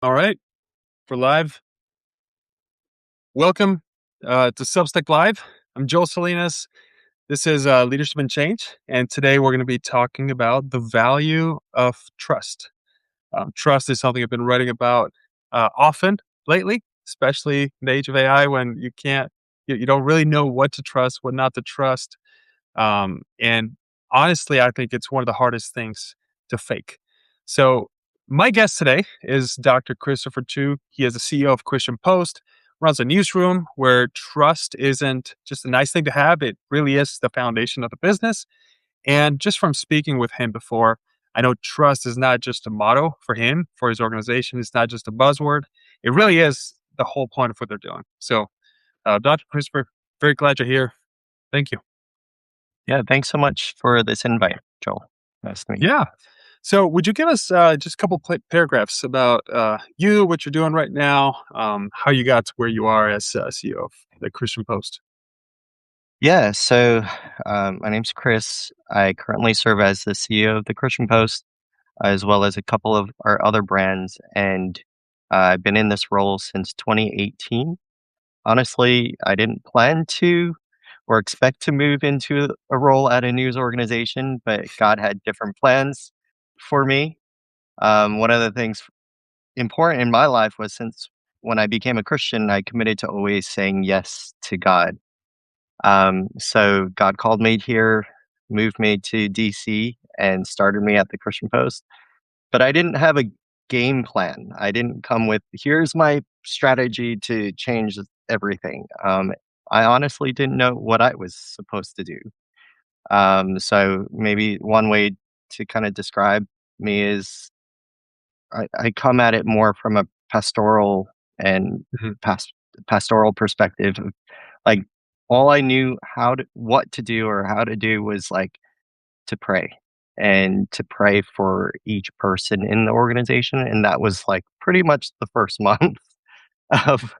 All right, for live. Welcome to Substack Live. I'm Joel Salinas. This is Leadership and Change, and today we're going to be talking about the value of trust. Trust is something I've been writing about often lately, especially in the age of AI, when you don't really know what to trust, what not to trust, and honestly, I think it's one of the hardest things to fake. So, my guest today is Dr. Christopher Chou. He is the CEO of Christian Post, runs a newsroom where trust isn't just a nice thing to have, it really is the foundation of the business. And just from speaking with him before, I know trust is not just a motto for him, for his organization. It's not just a buzzword. It really is the whole point of what they're doing. So, Dr. Christopher, very glad you're here. Thank you. Yeah, thanks so much for this invite, Joel. Nice to meet you. Yeah. So, would you give us just a couple paragraphs about you, what you're doing right now, how you got to where you are as CEO of the Christian Post? Yeah, so my name's Chris. I currently serve as the CEO of the Christian Post, as well as a couple of our other brands, and I've been in this role since 2018. Honestly, I didn't plan to or expect to move into a role at a news organization, but God had different plans for me. One of the things important in my life was since when I became a Christian, I committed to always saying yes to God. So God called me here, moved me to DC, and started me at the Christian Post. But I didn't have a game plan. I didn't come with, here's my strategy to change everything. I honestly didn't know what I was supposed to do. So maybe one way to kind of describe me is I come at it more from a pastoral and Hmm. past, pastoral perspective. Like all I knew what to do or how to do was like to pray and to pray for each person in the organization, and that was like pretty much the first month of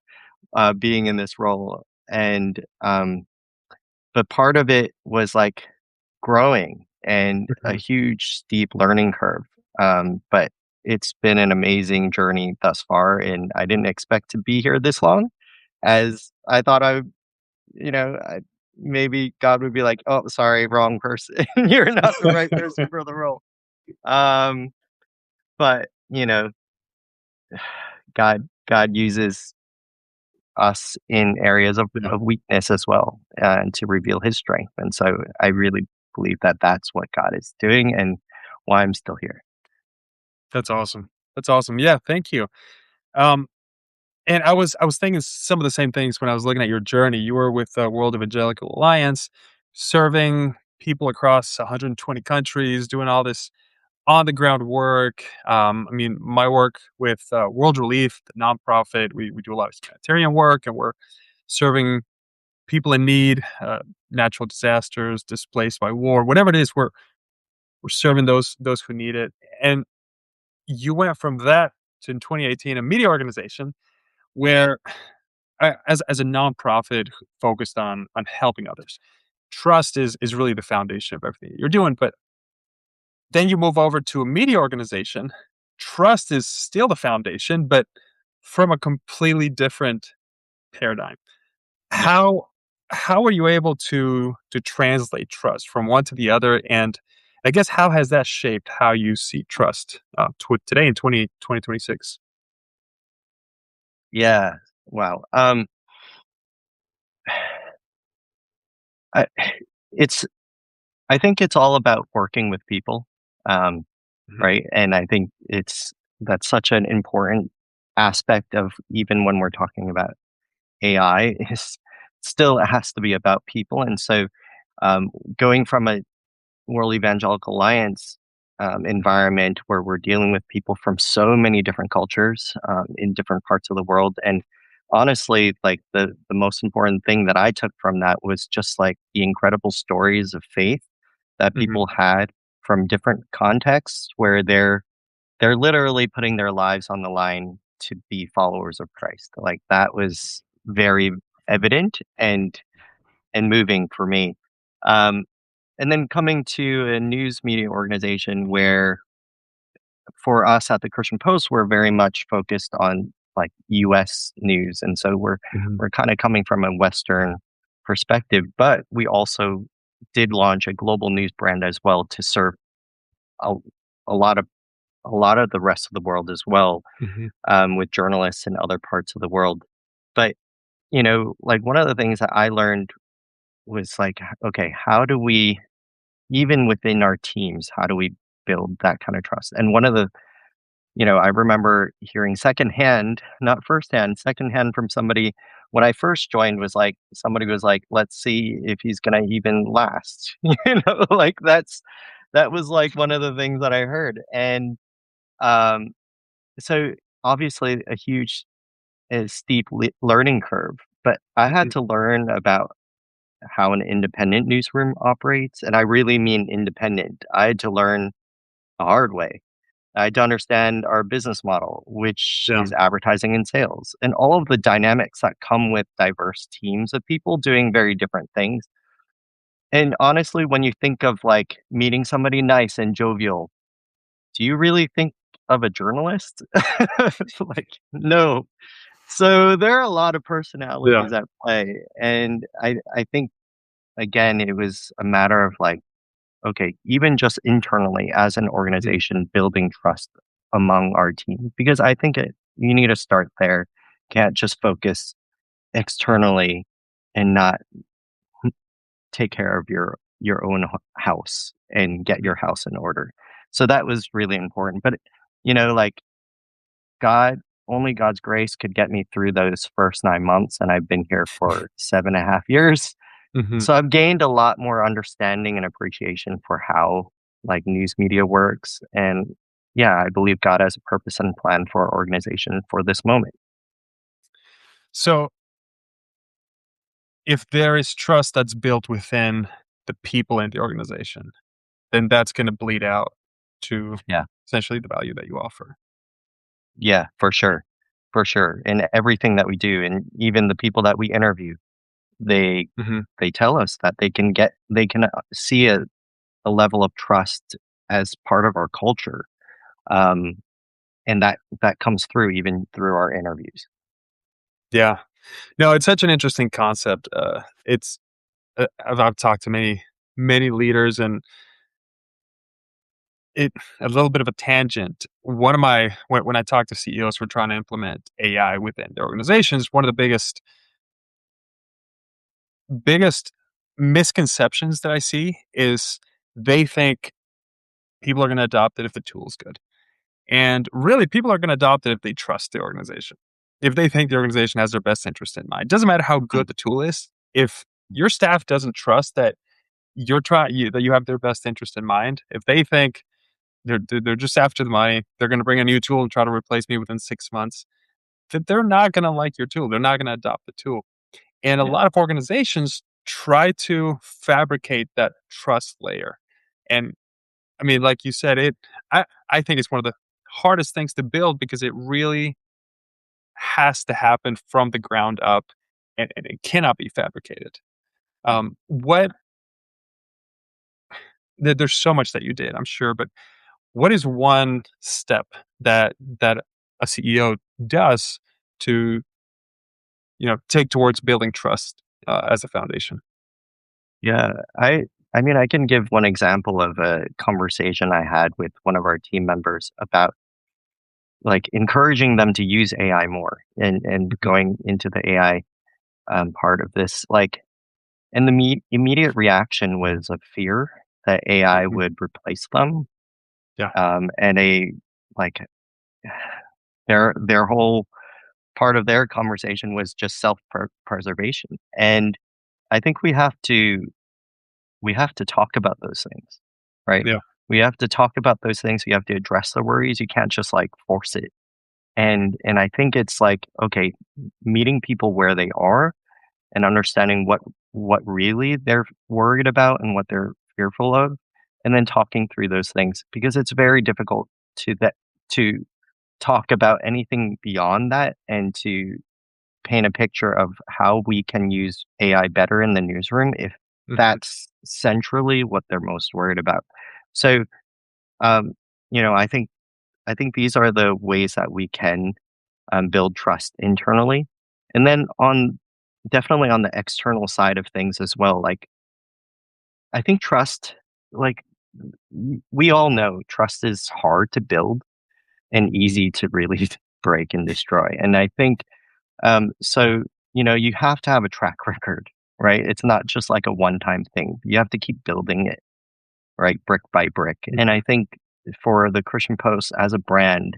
being in this role. And but part of it was like growing and a Hmm. huge steep learning curve. But it's been an amazing journey thus far, and I didn't expect to be here this long. As I thought you know, I, maybe God would be like, "Oh, sorry, wrong person. You're not the right person for the role." Um, but God uses us in areas Yeah, of weakness as well, and to reveal His strength. And so, I really believe that that's what God is doing, and why I'm still here. that's awesome. That's awesome. Yeah, thank you. Um, and I was thinking some of the same things when I was looking at your journey. You were with World Evangelical Alliance, serving people across 120 countries, doing all this on the ground work. I mean, my work with World Relief, the nonprofit, we do a lot of humanitarian work, and we're serving people in need, natural disasters, displaced by war, whatever it is. We're serving those who need it. And you went from that to in 2018 a media organization where, as a nonprofit focused on helping others, trust is really the foundation of everything you're doing. But then you move over to a media organization. Trust is still the foundation, but from a completely different paradigm. Yeah. How how are you able to translate trust from one to the other? And I guess how has that shaped how you see trust today in 2026? Yeah. Wow. I, it's. I think it's all about working with people, um, Mhm. right? And I think that's such an important aspect of even when we're talking about AI is still it has to be about people. And so going from a World Evangelical Alliance environment where we're dealing with people from so many different cultures in different parts of the world. And honestly, like the most important thing that I took from that was just like the incredible stories of faith that Mhm. people had from different contexts where they're literally putting their lives on the line to be followers of Christ. Like that was very evident and moving for me. Um, and then coming to a news media organization where for us at the Christian Post, we're very much focused on like US news. And so Mhm, we're kind of coming from a Western perspective, but we also did launch a global news brand as well to serve a, a lot of the rest of the world as well, mhm, with journalists in other parts of the world. But like one of the things that I learned was like, okay, how do we, even within our teams, how do we build that kind of trust? And one of the I remember hearing secondhand, not firsthand, secondhand from somebody when I first joined was like somebody was like, "Let's see if he's gonna even last." Like that was like one of the things that I heard. And um, so obviously a huge steep learning curve, but I had mhm, to learn about how an independent newsroom operates, and I really mean independent. I had to learn the hard way. I had to understand our business model, which yeah, is advertising and sales, and all of the dynamics that come with diverse teams of people doing very different things. And honestly, when you think of like meeting somebody nice and jovial, do you really think of a journalist? Like, no. So there are a lot of yeah, personalities at play. And I think, again, it was a matter of like, okay, even just internally as an mhm, organization, building trust among our team, because I think you need to start there. Can't just focus externally and not take care of your own house and get mhm, your house in order. So that was really important. But like God, only God's grace could get me through those first 9 months, and I've been here for 7.5 years. mhm. So I've gained a lot more understanding and appreciation for how like news media works. And yeah, I believe God has a purpose and plan for our organization for this moment. So, if there is trust that's built within the people in the organization, then that's gonna bleed out to Yeah. essentially the value that you offer. Yeah, for sure. For sure. And everything that we do, and even the people that we interview, they Mhm. they tell us that they can see a level of trust as part of our culture. Um, and that comes through even through our interviews. Yeah. No, it's such an interesting concept. It's I've talked to many leaders, and it a little bit of a tangent. One of my when I talk to CEOs for trying to implement AI within their organizations, one of the biggest misconceptions that I see is they think people are going to adopt it if the tool is good. And really, people are going to adopt it if they trust the organization. If they think the organization has their best interest in mind. It doesn't matter how Mm, good the tool is. If your staff doesn't trust that that you have their best interest in mind, if they think they're just after the money, they're going to bring a new tool and try to replace me within 6 months, that they're not going to like your tool. They're not going to adopt the tool. And a yeah. lot of organizations try to fabricate that trust layer. And I mean, like you said, I think it's one of the hardest things to build because it really has to happen from the ground up, and it cannot be fabricated. What there's so much that you did, I'm sure, but what is one step that a CEO does to, take towards building trust, as a foundation? Yeah, I mean, I can give one example of a conversation I had with one of our team members about like encouraging them to use AI more and Mhm, going into the AI part of this. Like, and the immediate reaction was a fear that AI mhm, would replace them, yeah, and a like their whole part of their conversation was just self preservation. And I think we have to talk about those things, right? yeah, We have to talk about those things. We have to address the worries. You can't just like force it. And I think it's like, okay, meeting people where they are and understanding what really they're worried about and what they're fearful of, and then talking through those things because it's very difficult to talk about anything beyond that and to paint a picture of how we can use AI better in the newsroom if mhm, that's centrally what they're most worried about. So, um, I think I think these are the ways that we can build trust internally. And then on definitely on the external side of things as well, like I think trust, like we all know trust is hard to build and easy to really break and destroy. And I think so, you have to have a track record, right? It's not just like a one time thing. You have to keep building it, right? Brick by brick. And I Mhm, think for the Christian Post as a brand,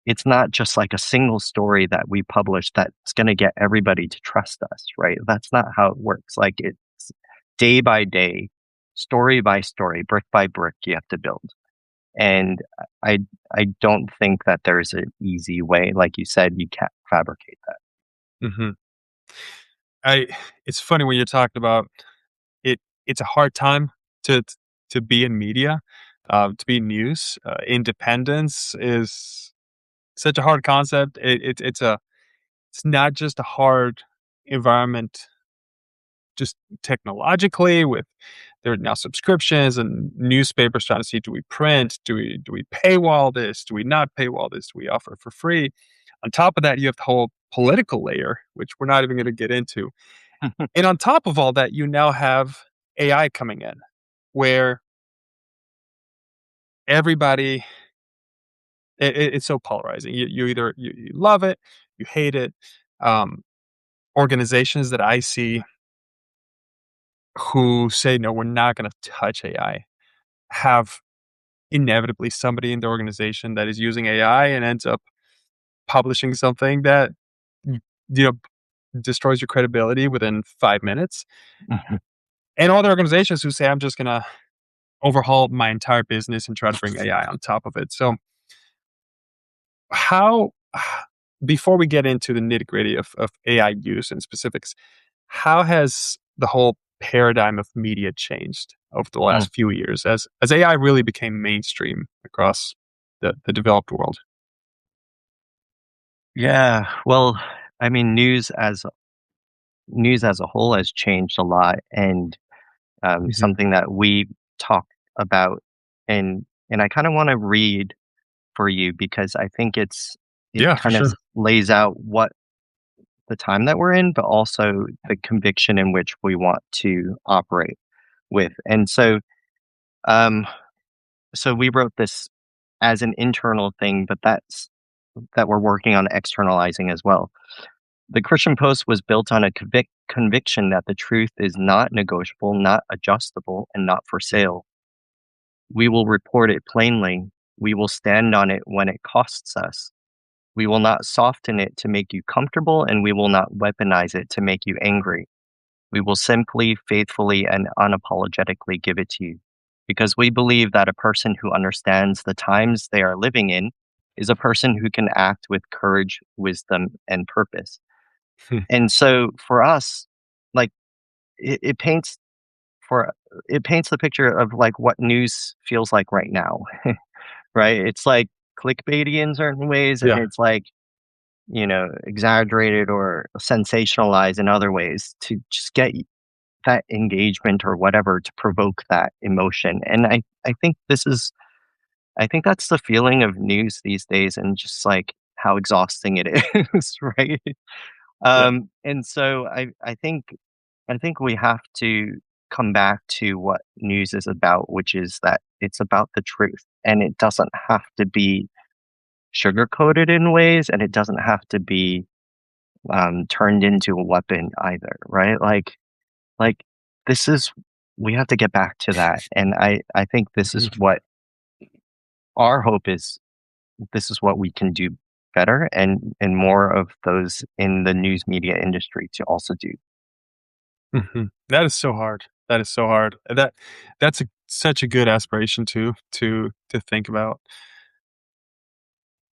it's not just like a single story that we publish that's going to get everybody to trust us, right? That's not how it works. Like it's day by day, story by story, brick by brick, you have to build. And I I don't think that there's an easy way. Like you said, you can't fabricate that. mhm. I it's funny when you're talking about it it's a hard time to to be in media, to be in news. Independence is such a hard concept. It's not just a hard environment just technologically with there are now subscriptions and newspapers trying to see, do we print? Do we paywall this? Do we not paywall this? Do we offer it for free? On top of that, you have the whole political layer, which we're not even going to get into. And on top of all that, you now have AI coming in, where everybody it's so polarizing. You either you love it, you hate it. Um, Organizations that I see who say no, we're not going to touch AI have inevitably somebody in the organization that is using AI and ends up publishing something that y- you know destroys your credibility within 5 minutes. And all the organizations who say I'm just going to overhaul my entire business and try to bring AI on top of it. So how before we get into the nitty gritty of AI use and specifics, how has the whole paradigm of media changed over the Mm. last few years as AI really became mainstream across the developed world? Yeah, well, I mean, news as a whole has changed a lot, and Mhm. something that we talk about, and I kind of want to read for you because I think it Yeah, for kind of sure. lays out what the time that we're in, but also the conviction in which we want to operate with. And um, so we wrote this as an internal thing, but that we're working on externalizing as well. The Christian Post was built on a conviction that the truth is not negotiable, not adjustable, and not for sale. We will report it plainly. We will stand on it when it costs us. We will not soften it to make you comfortable, and we will not weaponize it to make you angry. We will simply, faithfully, and unapologetically give it to you. Because we believe that a person who understands the times they are living in is a person who can act with courage, wisdom, and purpose. And so for us, like it, it paints for it paints the picture of like what news feels like right now, right? It's like clickbaity in certain ways, and Yeah. it's like exaggerated or sensationalized in other ways to just get that engagement or whatever to provoke that emotion. And I think I think that's the feeling of news these days, and just like how exhausting it is, right? Yeah. And so I think we have to come back to what news is about, which is that it's about the truth, and it doesn't have to be sugar coated in ways, and it doesn't have to be turned into a weapon either, right? Like this is we have to get back to that, and I think this is Mhm. what our hope is. This is what we can do better, and more of those in the news media industry to also do. Mhm. That is so hard. That is so hard. That's such a good aspiration to think about.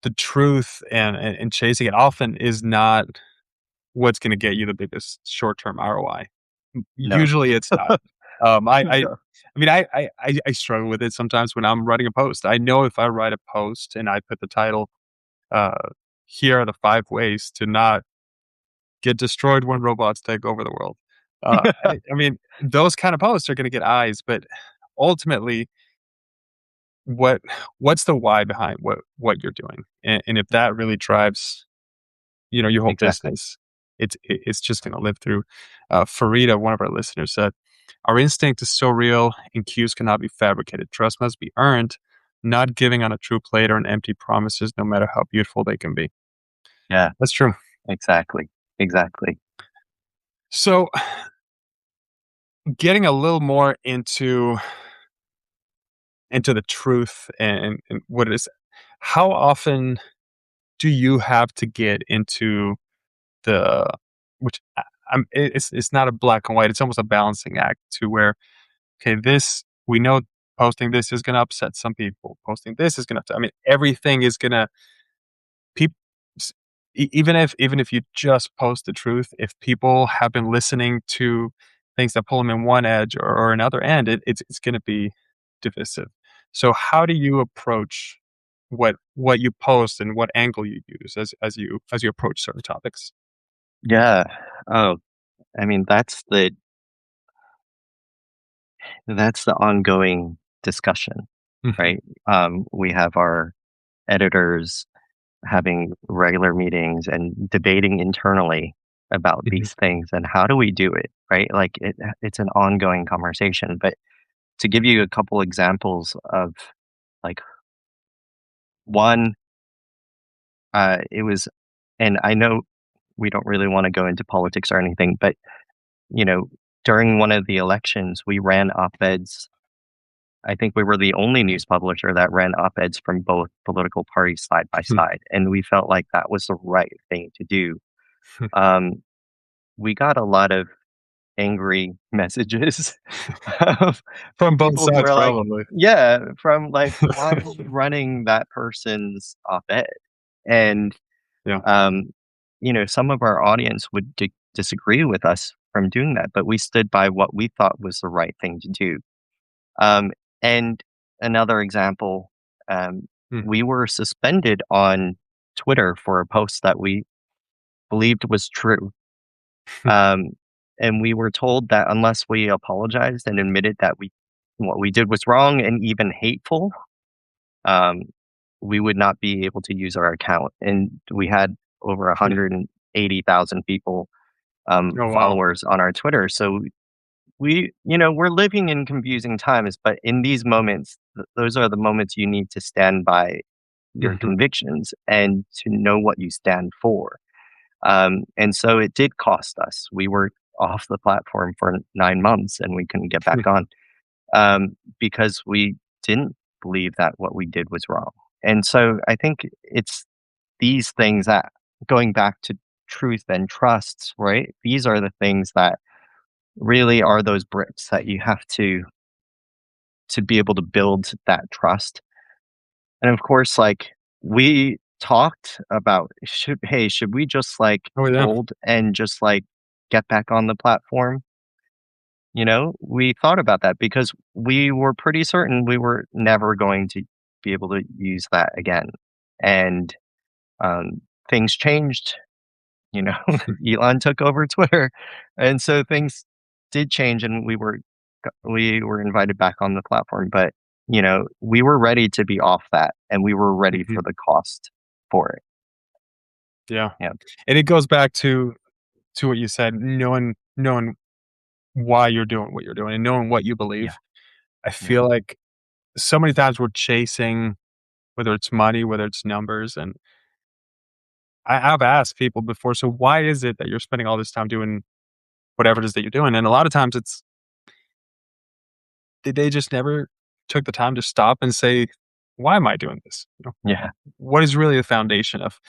The truth and chasing it often is not what's gonna get you the biggest short-term ROI. No. Usually, it's not. I No. mean, I struggle with it sometimes when I'm writing a post. I know if I write a post and I put the title, uh, "Here are the 5 ways to not get destroyed when robots take over the world." I mean, those kind of posts are gonna get eyes, but ultimately, what what's the why behind what you're doing? And if that really drives, your whole Exactly. business, it's just gonna live through. Farida, one of our listeners, said, "Our instinct is so real, and cues cannot be fabricated. Trust must be earned, not giving on a true plate or an empty promises, no matter how beautiful they can be." Yeah, That's true. exactly. Exactly. So, getting a little more into the truth and what it is, how often do you have to get into the which it's not a black and white, it's almost a balancing act to where, okay, this we know posting this is gonna upset some people, posting this is gonna I mean, everything is gonna peop s even if you just post the truth, if people have been listening to things that pull them in one edge or another end, it's gonna be divisive. So how do you approach what you post and what angle you use as you approach certain topics? Yeah. Oh, I mean, that's the ongoing discussion, Mhm, right? We have our editors having regular meetings and debating internally about mhm, these things and how do we do it, right? Like it's an ongoing conversation. But to give you a couple examples of like one, it was, and I know we don't really want to go into politics or anything, but you know, during one of the elections, we ran op-eds. I think we were the only news publisher that ran op-eds from both political parties side by mhm, side, and we felt like that was the right thing to do. Um, we got a lot of angry messages of From both people who sides, are like, probably. yeah, from like, why are you running that person's op-ed? And Yeah. um, some of our audience would disagree with us from doing that, but we stood by what we thought was the right thing to do. Um, and another example, Mhm. we were suspended on Twitter for a post that we believed was true. Um, and we were told that unless we apologized and admitted that what we did was wrong and even hateful, um, we would not be able to use our account. And we had over 180,000 people, Oh, wow. followers on our Twitter. So we're living in confusing times, but in these moments, those are the moments you need to stand by your Mhm. convictions and to know what you stand for. And so it did cost us. We were off the platform for 9 months and we couldn't get back on, because we didn't believe that what we did was wrong. And so I think it's these things that, going back to truth and trust, right? These are the things that really are those bricks that you have to be able to build that trust. And of course, like we talked about, should we just like Oh, yeah. fold and just like get back on the platform? We thought about that because we were pretty certain we were never going to be able to use that again. And things changed. You know, Elon took over Twitter, and so things did change, and we were invited back on the platform. But we were ready to be off that, and we were ready Mhm. for the cost for it. Yeah. Yeah, And it goes back to what you said, knowing why you're doing what you're doing and knowing what you yeah, believe. I yeah, feel like so many times we're chasing, whether it's money, whether it's numbers, and I've asked people before, "So why is it that you're spending all this time doing whatever it is that you're doing?" And a lot of times it's they just never took the time to stop and say, "Why am I doing this?" yeah, What is really the foundation of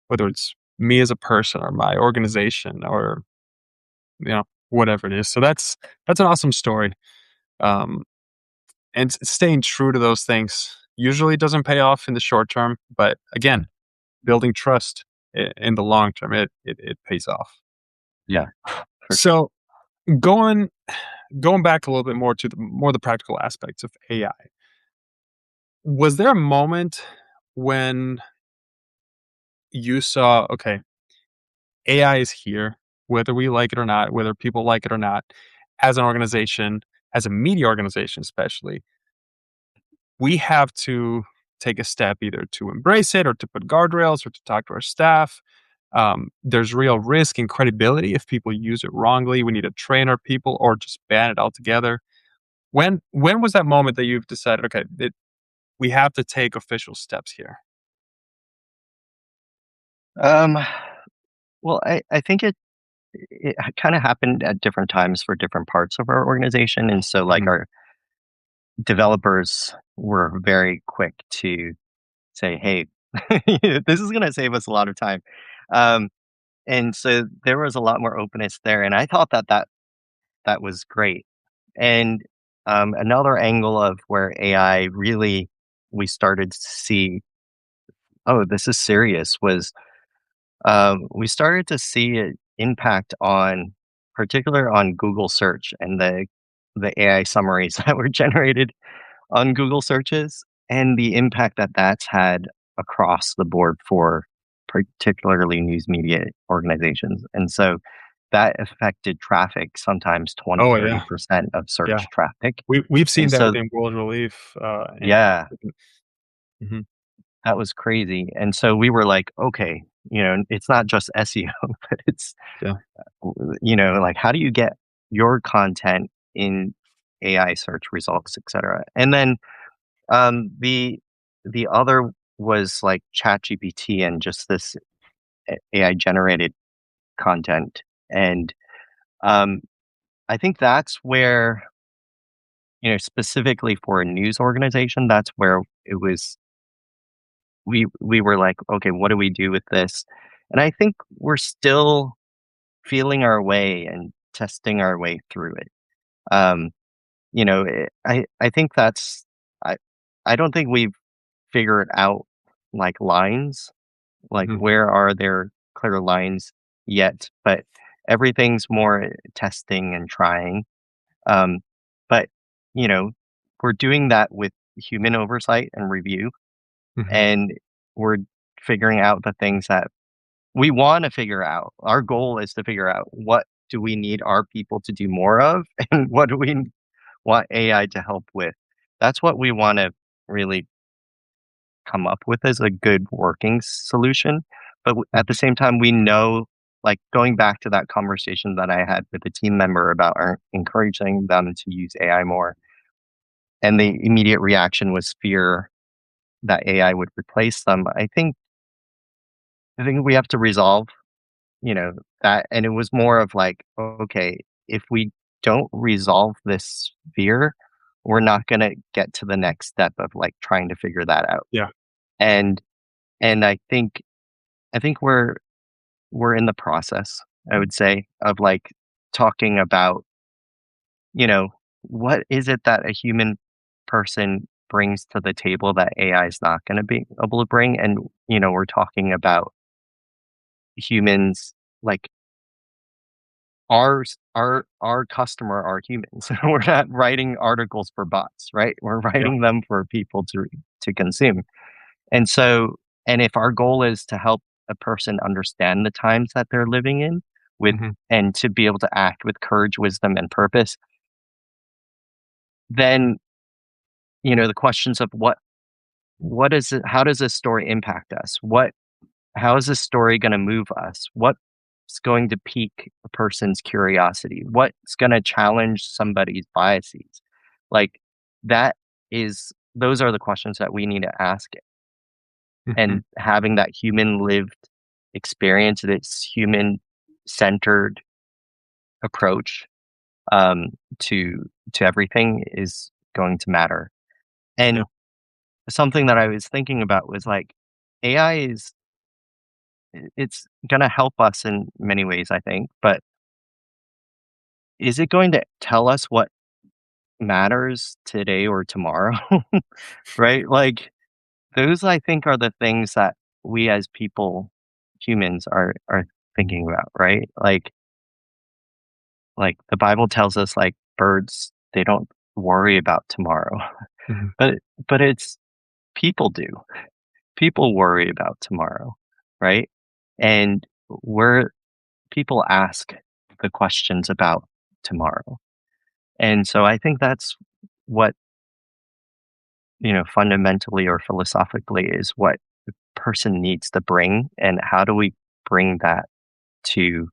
whether it's me as a person or my organization or, whatever it is. So that's an awesome story. Um, and staying true to those things usually doesn't pay off in the short term, but again, building trust in the long term, it pays off. yeah, for sure. So going going back a little bit more to the practical aspects of AI, was there a moment when you saw, okay, AI is here, whether we like it or not, whether people like it or not, as an organization, as a media organization, especially. we have to take a step either to embrace it or to put guardrails or to talk to our staff. There's real risk and credibility if people use it wrongly. We need to train our people or just ban it altogether. When was that moment that you've decided, okay, we have to take official steps here? Um, well, I think it kind of happened at different times for different parts of our organization, and so like Mhm. our developers were very quick to say, "Hey, this is going to save us a lot of time," um, and so there was a lot more openness there, and I thought that was great. And another angle of where AI really we started to see, oh, this is serious, was we started to see it impact on, particular on Google search and the AI summaries that were generated on Google searches and the impact that that's had across the board for particularly news media organizations. And so that affected traffic, sometimes 20, Oh, yeah. 30% of Yeah. search traffic. We've seen And that so, within World Relief, and yeah, mhm, that was crazy. And so we were like, okay, it's not just SEO, but it's, yeah. like how do you get your content in AI search results, et cetera. And then the other was like ChatGPT and just this AI generated content. And um, I think that's where, specifically for a news organization, that's where it was we were like, okay, what do we do with this? And I think we're still feeling our way and testing our way through it. Um, I think that's I I don't think we've figured out like lines, like Mhm, where are there clear lines yet, but everything's more testing and trying. Um, but you know, we're doing that with human oversight and review, mhm, and we're figuring out the things that we want to figure out. Our goal is to figure out what do we need our people to do more of, and what do we want AI to help with. That's what we want to really come up with as a good working solution. But at the mhm. same time, we know, like going back to that conversation that I had with a team member about encouraging them to use AI more, and the immediate reaction was fear that AI would replace them. I think we have to resolve, that. And it was more of like, okay, if we don't resolve this fear, we're not going to get to the next step of like trying to figure that out. Yeah. And and I think we're in the process, I would say, of like talking about, you know, what is it that a human person brings to the table that AI is not going to be able to bring. And we're talking about humans, like our customer are humans. We're not writing articles for bots, right? We're Yeah. writing them for people to consume. And so, and if our goal is to help a person understand the times that they're living in with, Mhm, and to be able to act with courage, wisdom, and purpose, then the questions of what is it, how does this story impact us, how is this story going to move us, what's going to pique a person's curiosity, what's going to challenge somebody's biases, like that is those are the questions that we need to ask. mhm. And having that human lived experience, this human centered approach, um, to everything is going to matter. Yeah. And something that I was thinking about was like AI is it's going to help us in many ways, I think, but is it going to tell us what matters today or tomorrow? Right? Like those I think are the things that we as people, humans are thinking about, right? Like the Bible tells us like birds, they don't worry about tomorrow. Mhm. But it's people do. People worry about tomorrow, right? And we're people ask the questions about tomorrow. And so I think that's what fundamentally or philosophically is what the person needs to bring, and how do we bring that to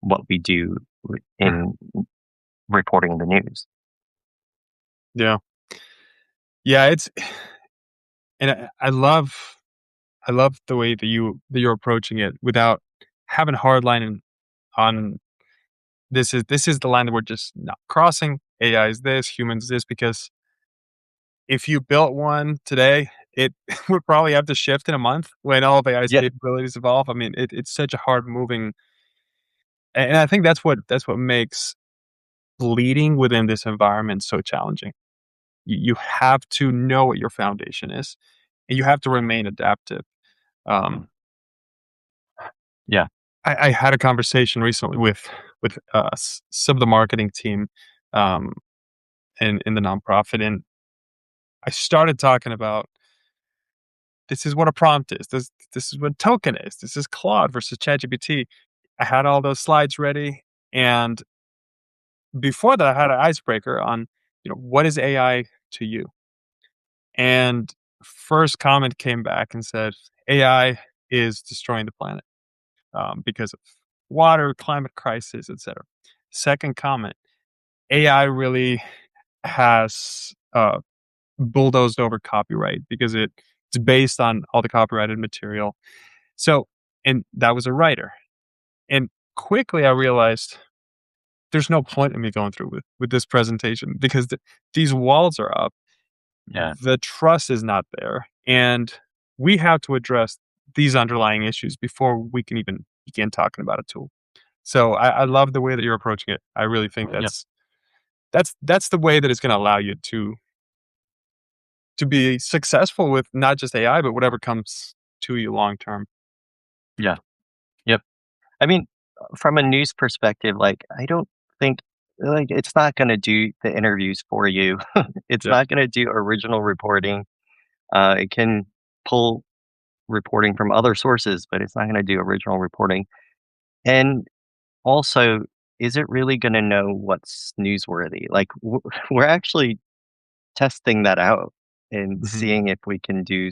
what we do in reporting the news. Yeah. Yeah, it's and I love the way that you're approaching it without having a hard line on this is the line that we're just not crossing. AI is this, humans this, because if you built one today, it would probably have to shift in a month when all of AI's Yeah, capabilities evolve. I mean, it's such a hard moving, and I think that's what makes leading within this environment so challenging. You have to know what your foundation is, and you have to remain adaptive. Um, yeah, I had a conversation recently with some of the marketing team um, in the nonprofit, and I started talking about this is what a prompt is. This is what token is. This is Claude versus ChatGPT. I had all those slides ready, and before that, I had an icebreaker on what is AI to you. And first comment came back and said AI is destroying the planet because of water, climate crisis, etc. Second comment: AI really has bulldozed over copyright because it's based on all the copyrighted material. So, and that was a writer. And quickly I realized there's no point in me going through with this presentation because these walls are up. yeah, The trust is not there. And we have to address these underlying issues before we can even begin talking about a tool. So I love the way that you're approaching it. I really think yeah, that's the way that it's going to allow you to be successful with not just AI, but whatever comes to you long term. yeah, yep. I mean, from a news perspective, like, I don't think like, it's not gonna do the interviews for you. It's Yeah. not gonna do original reporting. It can pull reporting from other sources, but it's not gonna do original reporting. And also, is it really gonna know what's newsworthy? Like, we're actually testing that out and Hmm. seeing if we can do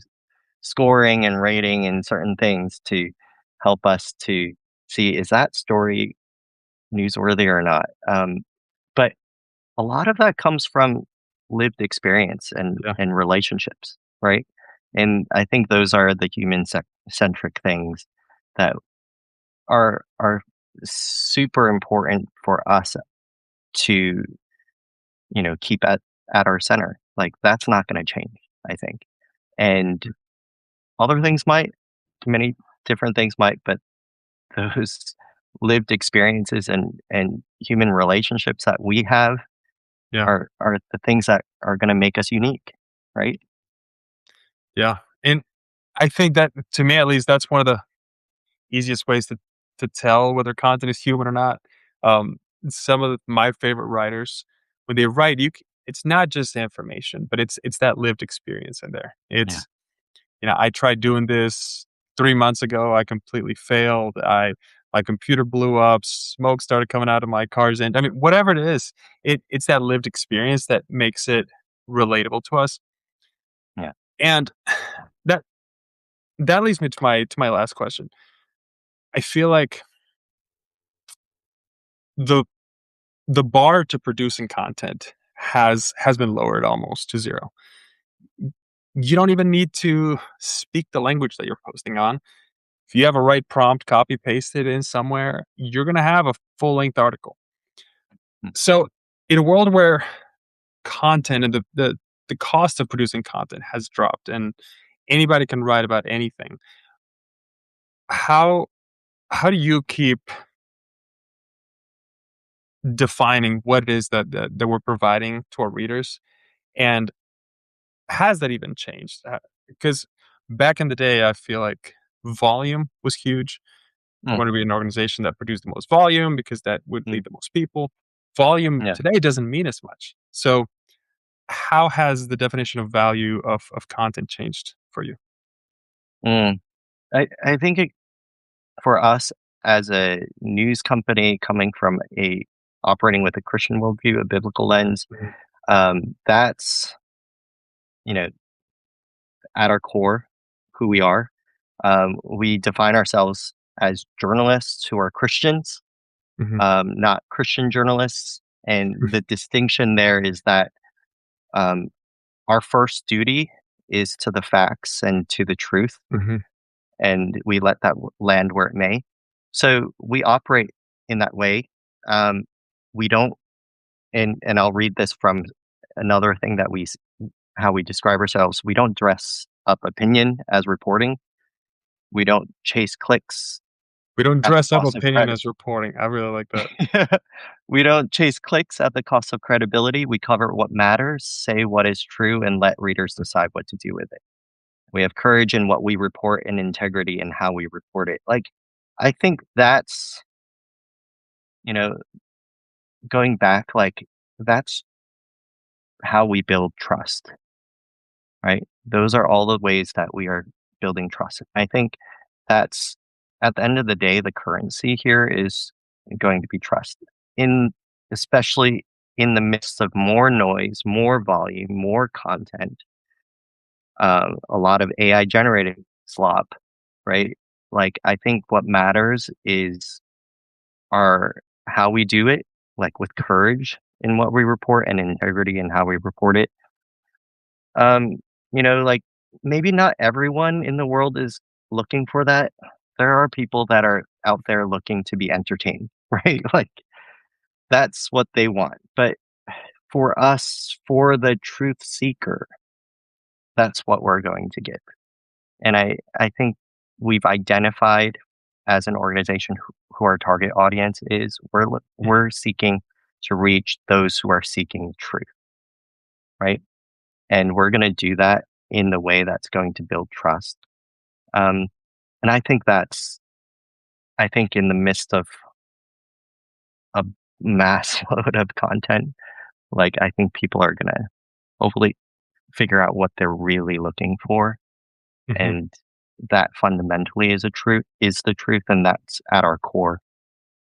scoring and rating and certain things to help us to see, is that story newsworthy or not? But a lot of that comes from lived experience Yeah. and relationships, right? And I think those are the human centric things that are super important for us to keep at our center. Like, that's not going to change, I think. And other things might, many different things might, but those lived experiences and human relationships that we have Yeah. are the things that are gonna make us unique, right? Yeah. And I think that to me at least that's one of the easiest ways to tell whether content is human or not. Um, some of my favorite writers, when they write, it's not just information, but it's that lived experience in there. Yeah, I tried doing this 3 months ago. I completely failed. My computer blew up. Smoke started coming out of my car's end. I mean, whatever it is, it's that lived experience that makes it relatable to us. yeah, And that that leads me to my last question. I feel like the the bar to producing content has been lowered almost to zero. You don't even need to speak the language that you're posting on. If you have a right prompt, copy paste it in somewhere, you're gonna have a full length article. mm, So in a world where content and the cost of producing content has dropped and anybody can write about anything, how how do you keep defining what it is that we're providing to our readers? And has that even changed? Because back in the day, I feel like volume was huge. You mm, want to be an organization that produced the most volume because that would mm, lead the most people. Volume yeah, today doesn't mean as much. So, how has the definition of value of content changed for you? mm. I think for us as a news company coming from a operating with a Christian worldview, a biblical lens, Mhm. that's you know, at our core, who we are. We define ourselves as journalists who are Christians, Mhm. not Christian journalists. And the distinction there is that um, our first duty is to the facts and to the truth, Mhm. and we let that land where it may. So we operate in that way. Um, we don't, and I'll read this from another thing that how we describe ourselves. We don't dress up opinion as reporting. We don't chase clicks We don't at the dress up cost of opinion credit. as reporting. I really like that. We don't chase clicks at the cost of credibility. We cover what matters, say what is true, and let readers decide what to do with it. We have courage in what we report and integrity in how we report it. Like, I think that's, you know, going back, like, that's how we build trust, right? Those are all the ways that we are building trust. I think that's at the end of the day, the currency here is going to be trust. In especially in the midst of more noise, more volume, more content, a lot of AI generated slop, right? Like I think what matters is our how we do it, like with courage in what we report and integrity in how we report it. Um, like maybe not everyone in the world is looking for that. There are people that are out there looking to be entertained, right? Like that's what they want. But for us, for the truth seeker, that's what we're going to get. And I think we've identified as an organization who our target audience is. We're seeking to reach those who are seeking truth, right? And we're going to do that in the way that's going to build trust. Um, and I think in the midst of a mass load of content, like I think people are going to hopefully figure out what they're really looking for, Mhm. and that fundamentally is the truth, and that's at our core.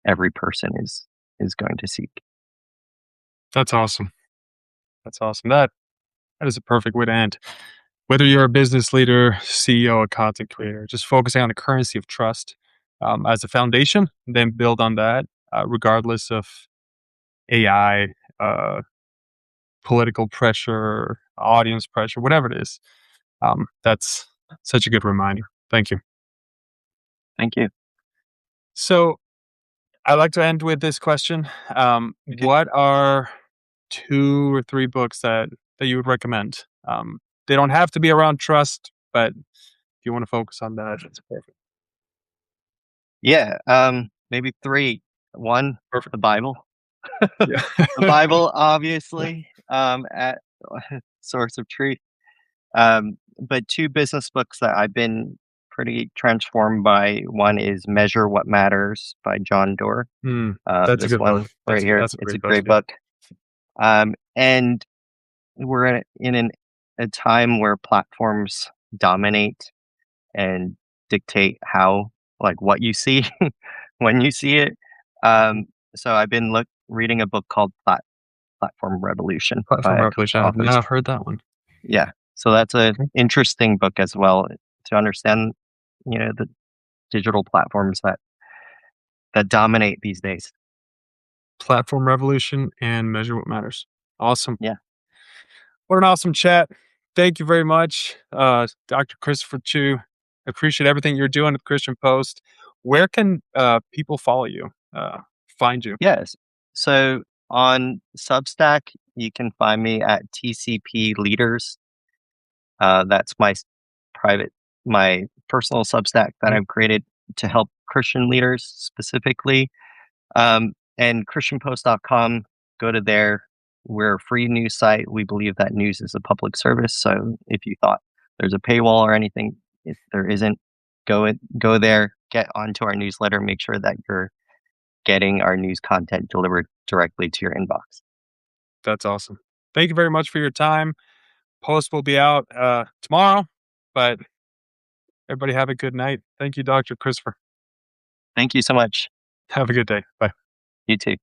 Every person is going to seek. That's awesome. That's awesome. That is a perfect way to end. Whether you're a business leader, CEO, a content creator, just focusing on the currency of trust as a foundation, then build on that, regardless of AI, uh, political pressure, audience pressure, whatever it is. That's such a good reminder. Thank you. Thank you. So I like to end with this question. Okay. What are 2 or 3 books that you would recommend? They don't have to be around trust, but if you want to focus on that, it's perfect. Yeah. Maybe three. One, Perfect. the Bible. Yeah. The Bible, obviously, at source of truth. But two business books that I've been pretty transformed by. One is Measure What Matters by John Doerr. Mm, that's a This good one one. right here, That's a it's a great book. great Yeah. book. And we're a time where platforms dominate and dictate how, like, what you see when you see it. Mhm. So I've been reading a book called Platform Revolution Platform by a couple Revolution. I've authors. not heard that one. Yeah, so that's an Okay. interesting book as well to understand, the digital platforms that dominate these days. Platform Revolution and Measure What Matters. Awesome. Yeah. What an awesome chat. Thank you very much, Dr. Christopher Chu. I appreciate everything you're doing at Christian Post. Where can people follow you, find you? Yes. So on Substack, you can find me at TCP Leaders. That's private, my personal Substack that Mhm. I've created to help Christian leaders specifically. And ChristianPost.com, go to there. We're a free news site. We believe that news is a public service. So if you thought there's a paywall or anything, if there isn't, go there, get onto our newsletter, make sure that you're getting our news content delivered directly to your inbox. That's awesome. Thank you very much for your time. Post will be out tomorrow, but everybody have a good night. Thank you, Dr. Christopher. Thank you so much. Have a good day. Bye. You too.